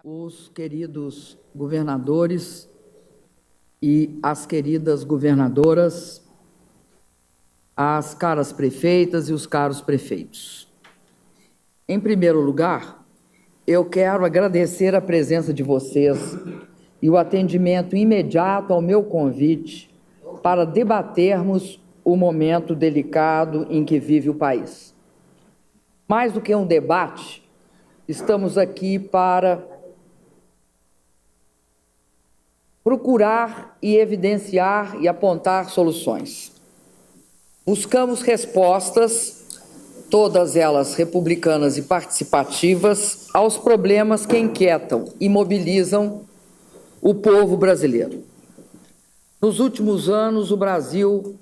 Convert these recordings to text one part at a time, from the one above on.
Os queridos governadores e as queridas governadoras, as caras prefeitas e os caros prefeitos. Em primeiro lugar, eu quero agradecer a presença de vocês e o atendimento imediato ao meu convite para debatermos o momento delicado em que vive o país. Mais do que um debate, estamos aqui para procurar e evidenciar e apontar soluções. Buscamos respostas, todas elas republicanas e participativas, aos problemas que inquietam e mobilizam o povo brasileiro. Nos últimos anos, o Brasil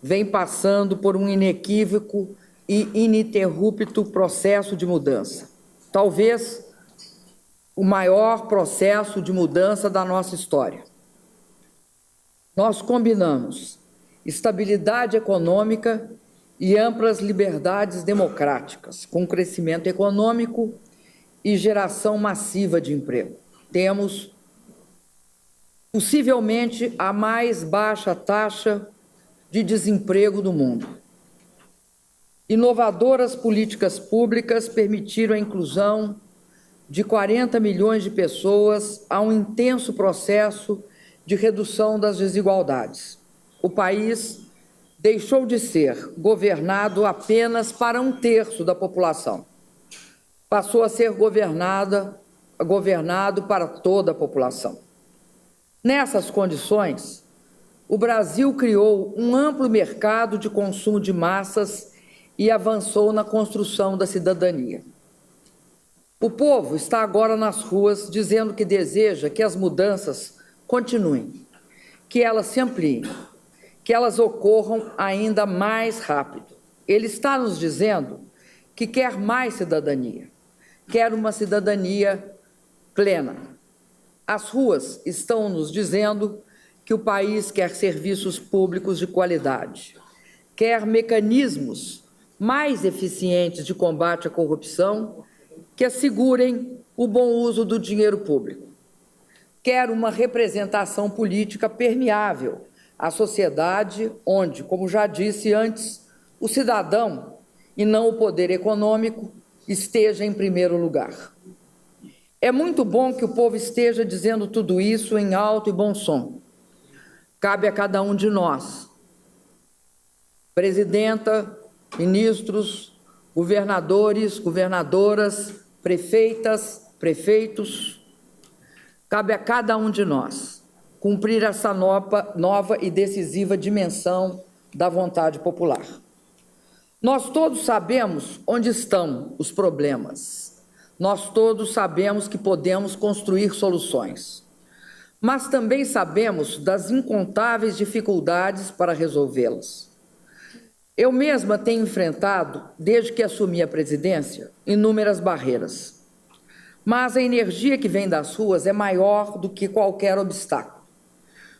vem passando por um inequívoco e ininterrupto processo de mudança. Talvez o maior processo de mudança da nossa história. Nós combinamos estabilidade econômica e amplas liberdades democráticas, com crescimento econômico e geração massiva de emprego. Temos, possivelmente, a mais baixa taxa de desemprego do mundo. Inovadoras políticas públicas permitiram a inclusão de 40 milhões de pessoas a um intenso processo de redução das desigualdades. O país deixou de ser governado apenas para um terço da população. Passou a ser governado para toda a população. Nessas condições, o Brasil criou um amplo mercado de consumo de massas e avançou na construção da cidadania. O povo está agora nas ruas dizendo que deseja que as mudanças continuem, que elas se ampliem, que elas ocorram ainda mais rápido. Ele está nos dizendo que quer mais cidadania, quer uma cidadania plena. As ruas estão nos dizendo que o país quer serviços públicos de qualidade, quer mecanismos mais eficientes de combate à corrupção que assegurem o bom uso do dinheiro público. Quer uma representação política permeável à sociedade onde, como já disse antes, o cidadão e não o poder econômico esteja em primeiro lugar. É muito bom que o povo esteja dizendo tudo isso em alto e bom som. Cabe a cada um de nós, presidenta, ministros, governadores, governadoras, prefeitas, prefeitos, cabe a cada um de nós cumprir essa nova e decisiva dimensão da vontade popular. Nós todos sabemos onde estão os problemas. Nós todos sabemos que podemos construir soluções. Mas também sabemos das incontáveis dificuldades para resolvê-las. Eu mesma tenho enfrentado, desde que assumi a presidência, inúmeras barreiras. Mas a energia que vem das ruas é maior do que qualquer obstáculo.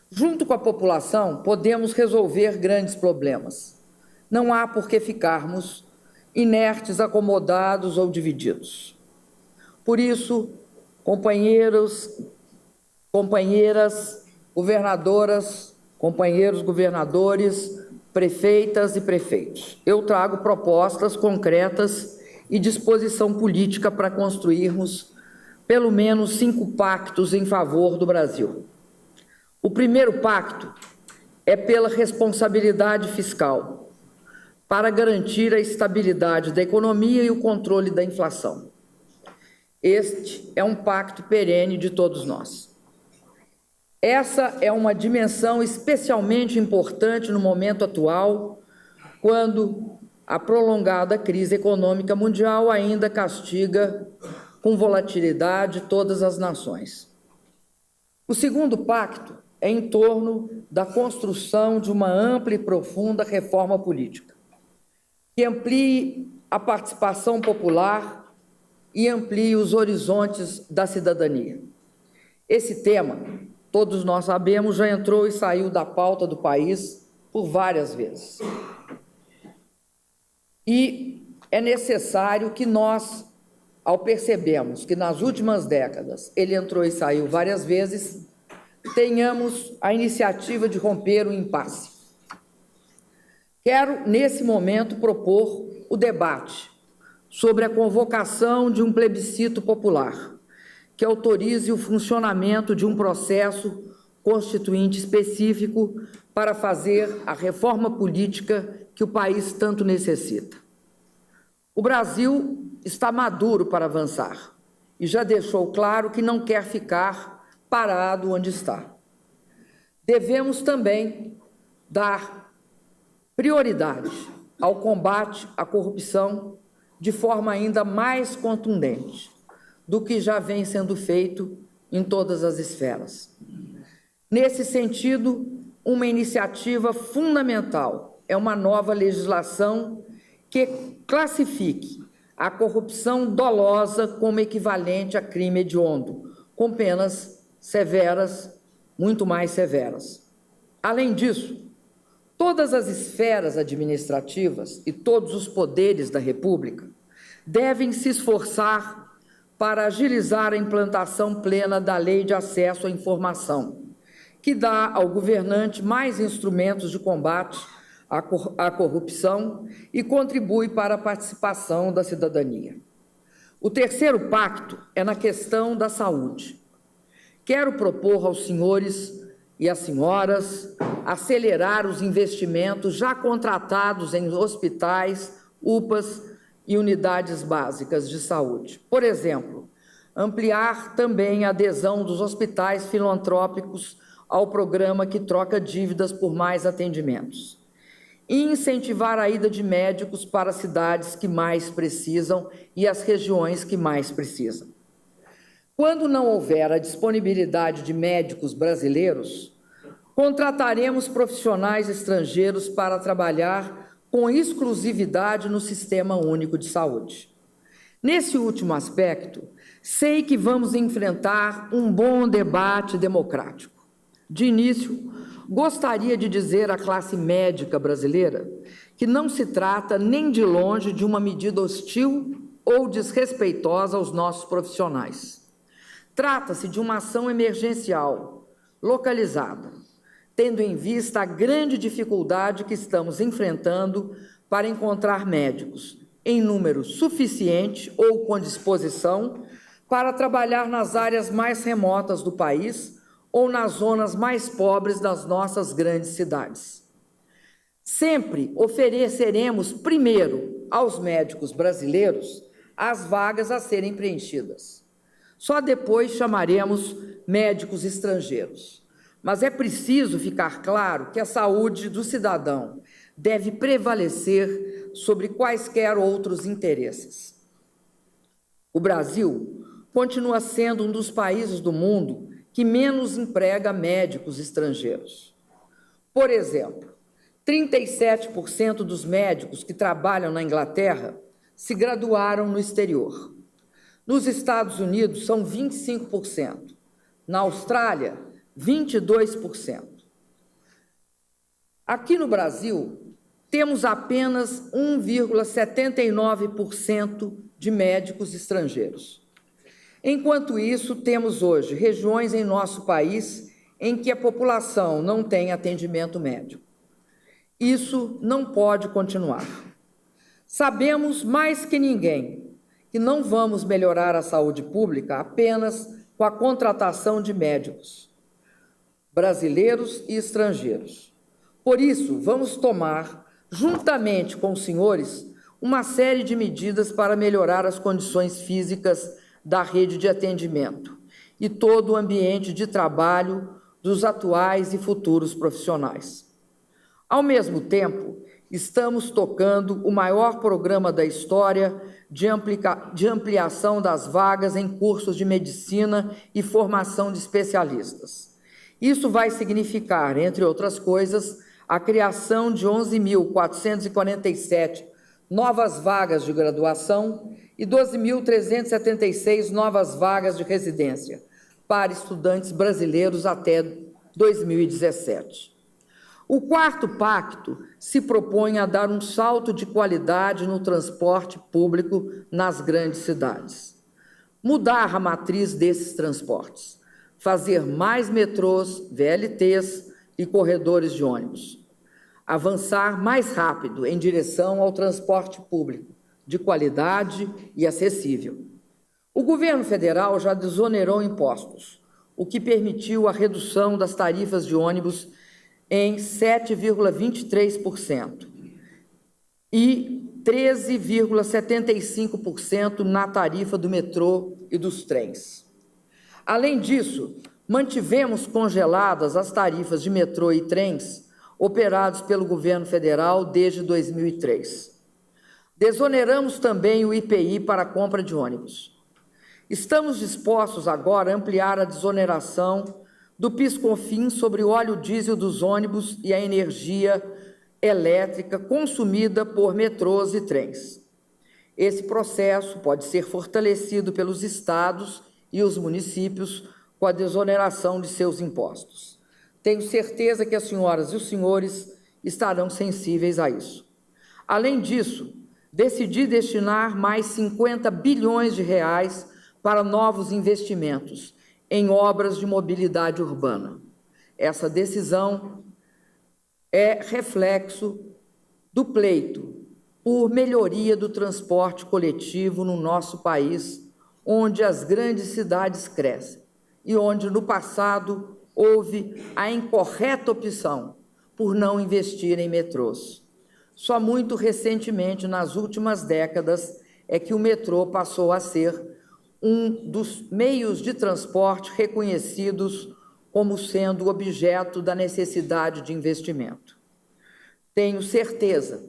Junto com a população, podemos resolver grandes problemas. Não há por que ficarmos inertes, acomodados ou divididos. Por isso, companheiros, companheiras, governadoras, companheiros governadores, prefeitas e prefeitos, eu trago propostas concretas e disposição política para construirmos pelo menos 5 pactos em favor do Brasil. O primeiro pacto é pela responsabilidade fiscal, para garantir a estabilidade da economia e o controle da inflação. Este é um pacto perene de todos nós. Essa é uma dimensão especialmente importante no momento atual, quando a prolongada crise econômica mundial ainda castiga com volatilidade todas as nações. O segundo pacto é em torno da construção de uma ampla e profunda reforma política, que amplie a participação popular e amplie os horizontes da cidadania. Esse tema, todos nós sabemos, já entrou e saiu da pauta do país por várias vezes. E é necessário que nós ao percebermos que nas últimas décadas ele entrou e saiu várias vezes, tenhamos a iniciativa de romper o impasse. Quero, nesse momento, propor o debate sobre a convocação de um plebiscito popular que autorize o funcionamento de um processo constituinte específico para fazer a reforma política que o país tanto necessita. O Brasil está maduro para avançar e já deixou claro que não quer ficar parado onde está. Devemos também dar prioridade ao combate à corrupção de forma ainda mais contundente do que já vem sendo feito em todas as esferas. Nesse sentido, uma iniciativa fundamental é uma nova legislação que classifique a corrupção dolosa como equivalente a crime hediondo, com penas severas, muito mais severas. Além disso, todas as esferas administrativas e todos os poderes da República devem se esforçar para agilizar a implantação plena da Lei de Acesso à Informação, que dá ao governante mais instrumentos de combate à corrupção e contribui para a participação da cidadania. O terceiro pacto é na questão da saúde. Quero propor aos senhores e às senhoras acelerar os investimentos já contratados em hospitais, UPAs e unidades básicas de saúde. Por exemplo, ampliar também a adesão dos hospitais filantrópicos ao programa que troca dívidas por mais atendimentos. E incentivar a ida de médicos para as cidades que mais precisam e as regiões que mais precisam. Quando não houver a disponibilidade de médicos brasileiros, contrataremos profissionais estrangeiros para trabalhar com exclusividade no Sistema Único de Saúde. Nesse último aspecto, sei que vamos enfrentar um bom debate democrático. De início, gostaria de dizer à classe médica brasileira que não se trata nem de longe de uma medida hostil ou desrespeitosa aos nossos profissionais. Trata-se de uma ação emergencial, localizada, tendo em vista a grande dificuldade que estamos enfrentando para encontrar médicos em número suficiente ou com disposição para trabalhar nas áreas mais remotas do país ou nas zonas mais pobres das nossas grandes cidades. Sempre ofereceremos primeiro aos médicos brasileiros as vagas a serem preenchidas. Só depois chamaremos médicos estrangeiros. Mas é preciso ficar claro que a saúde do cidadão deve prevalecer sobre quaisquer outros interesses. O Brasil continua sendo um dos países do mundo que menos emprega médicos estrangeiros. Por exemplo, 37% dos médicos que trabalham na Inglaterra se graduaram no exterior. Nos Estados Unidos, são 25%. Na Austrália, 22%. Aqui no Brasil, temos apenas 1,79% de médicos estrangeiros. Enquanto isso, temos hoje regiões em nosso país em que a população não tem atendimento médico. Isso não pode continuar. Sabemos mais que ninguém que não vamos melhorar a saúde pública apenas com a contratação de médicos brasileiros e estrangeiros. Por isso, vamos tomar, juntamente com os senhores, uma série de medidas para melhorar as condições físicas da rede de atendimento e todo o ambiente de trabalho dos atuais e futuros profissionais. Ao mesmo tempo, estamos tocando o maior programa da história de ampliação das vagas em cursos de medicina e formação de especialistas. Isso vai significar, entre outras coisas, a criação de 11.447 novas vagas de graduação e 12.376 novas vagas de residência para estudantes brasileiros até 2017. O quarto pacto se propõe a dar um salto de qualidade no transporte público nas grandes cidades. mudar a matriz desses transportes, fazer mais metrôs, VLTs e corredores de ônibus, avançar mais rápido em direção ao transporte público, de qualidade e acessível. O governo federal já desonerou impostos, o que permitiu a redução das tarifas de ônibus em 7,23% e 13,75% na tarifa do metrô e dos trens. Além disso, mantivemos congeladas as tarifas de metrô e trens operados pelo governo federal desde 2003. Desoneramos também o IPI para a compra de ônibus. Estamos dispostos agora a ampliar a desoneração do PIS/COFINS sobre o óleo diesel dos ônibus e a energia elétrica consumida por metrôs e trens. Esse processo pode ser fortalecido pelos estados e os municípios com a desoneração de seus impostos. Tenho certeza que as senhoras e os senhores estarão sensíveis a isso. Além disso, decidi destinar mais 50 bilhões de reais para novos investimentos em obras de mobilidade urbana. Essa decisão é reflexo do pleito por melhoria do transporte coletivo no nosso país, onde as grandes cidades crescem e onde, no passado, houve a incorreta opção por não investir em metrôs. Só muito recentemente, nas últimas décadas, é que o metrô passou a ser um dos meios de transporte reconhecidos como sendo objeto da necessidade de investimento. Tenho certeza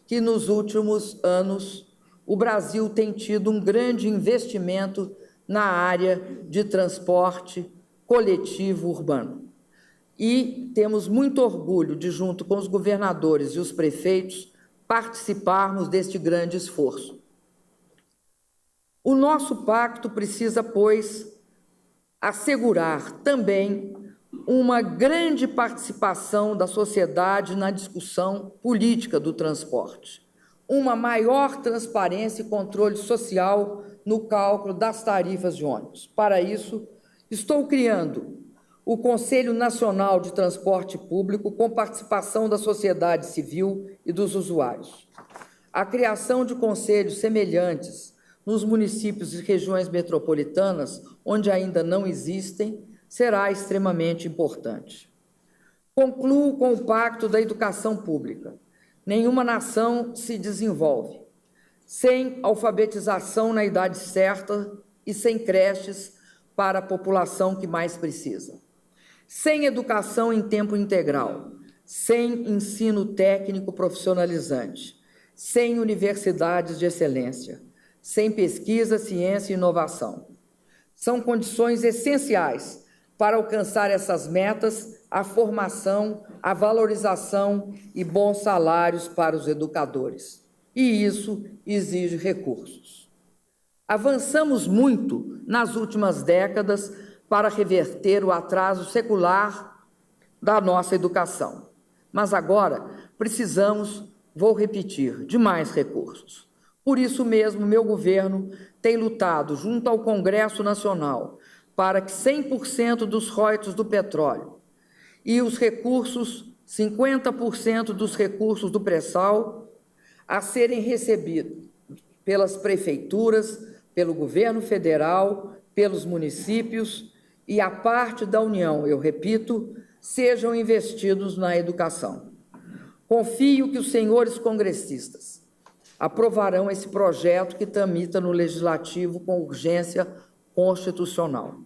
que nos últimos anos o Brasil tem tido um grande investimento na área de transporte coletivo urbano. E temos muito orgulho de, junto com os governadores e os prefeitos, participarmos deste grande esforço. O nosso pacto precisa, pois, assegurar também uma grande participação da sociedade na discussão política do transporte, uma maior transparência e controle social no cálculo das tarifas de ônibus. Para isso, estou criando o Conselho Nacional de Transporte Público com participação da sociedade civil e dos usuários. A criação de conselhos semelhantes nos municípios e regiões metropolitanas, onde ainda não existem, será extremamente importante. Concluo com o Pacto da Educação Pública. Nenhuma nação se desenvolve sem alfabetização na idade certa e sem creches para a população que mais precisa. Sem educação em tempo integral, sem ensino técnico profissionalizante, sem universidades de excelência, sem pesquisa, ciência e inovação. São condições essenciais para alcançar essas metas, a formação, a valorização e bons salários para os educadores. E isso exige recursos. Avançamos muito nas últimas décadas para reverter o atraso secular da nossa educação. Mas agora precisamos, vou repetir, de mais recursos. Por isso mesmo, meu governo tem lutado junto ao Congresso Nacional para que 100% dos royalties do petróleo e os recursos, 50% dos recursos do pré-sal, a serem recebidos pelas prefeituras, pelo governo federal, pelos municípios e a parte da União, eu repito, sejam investidos na educação. Confio que os senhores congressistas aprovarão esse projeto que tramita no Legislativo com urgência constitucional.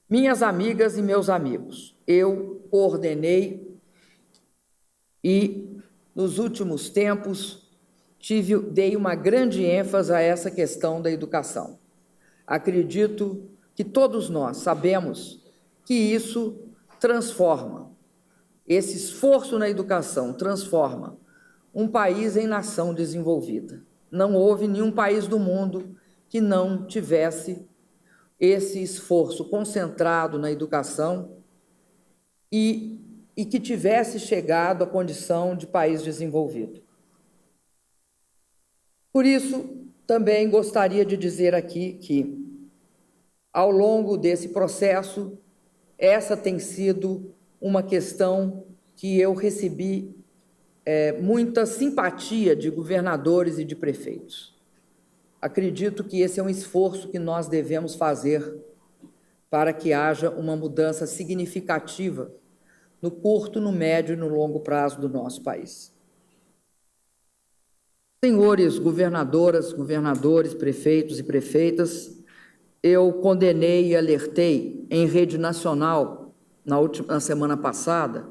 Minhas amigas e meus amigos, eu coordenei e, nos últimos tempos, dei uma grande ênfase a essa questão da educação. Acredito que todos nós sabemos que isso transforma, esse esforço na educação transforma um país em nação desenvolvida. Não houve nenhum país do mundo que não tivesse esse esforço concentrado na educação e que tivesse chegado à condição de país desenvolvido. Por isso, também gostaria de dizer aqui que Ao longo desse processo, essa tem sido uma questão que eu recebi muita simpatia de governadores e de prefeitos. Acredito que esse é um esforço que nós devemos fazer para que haja uma mudança significativa no curto, no médio e no longo prazo do nosso país. Senhores governadoras, governadores, prefeitos e prefeitas, eu condenei e alertei em rede nacional, na semana passada,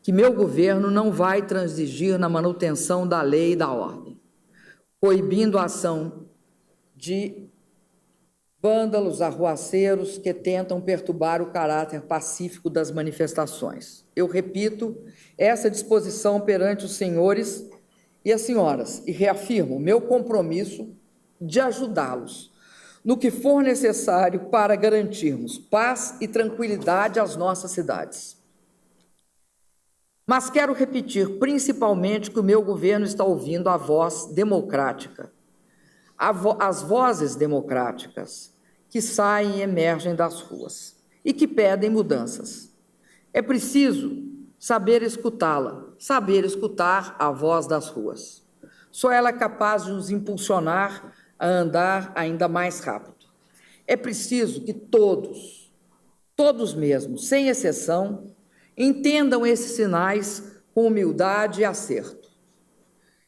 que meu governo não vai transigir na manutenção da lei e da ordem, proibindo a ação de vândalos, arruaceiros que tentam perturbar o caráter pacífico das manifestações. Eu repito essa disposição perante os senhores e as senhoras e reafirmo meu compromisso de ajudá-los no que for necessário para garantirmos paz e tranquilidade às nossas cidades. Mas quero repetir principalmente que o meu governo está ouvindo a voz democrática, as vozes democráticas que saem e emergem das ruas e que pedem mudanças. É preciso saber escutá-la, saber escutar a voz das ruas. Só ela é capaz de nos impulsionar a andar ainda mais rápido. É preciso que todos mesmo, sem exceção, entendam esses sinais com humildade e acerto.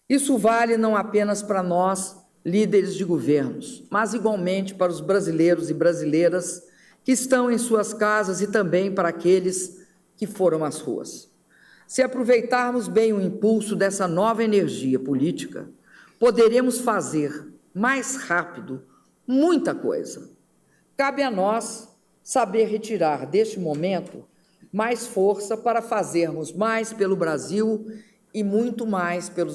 Isso vale não apenas para nós, líderes de governos, mas igualmente para os brasileiros e brasileiras que estão em suas casas e também para aqueles que foram às ruas. Se aproveitarmos bem o impulso dessa nova energia política, poderemos fazer mais rápido muita coisa. Cabe a nós saber retirar deste momento mais força para fazermos mais pelo Brasil e muito mais pelos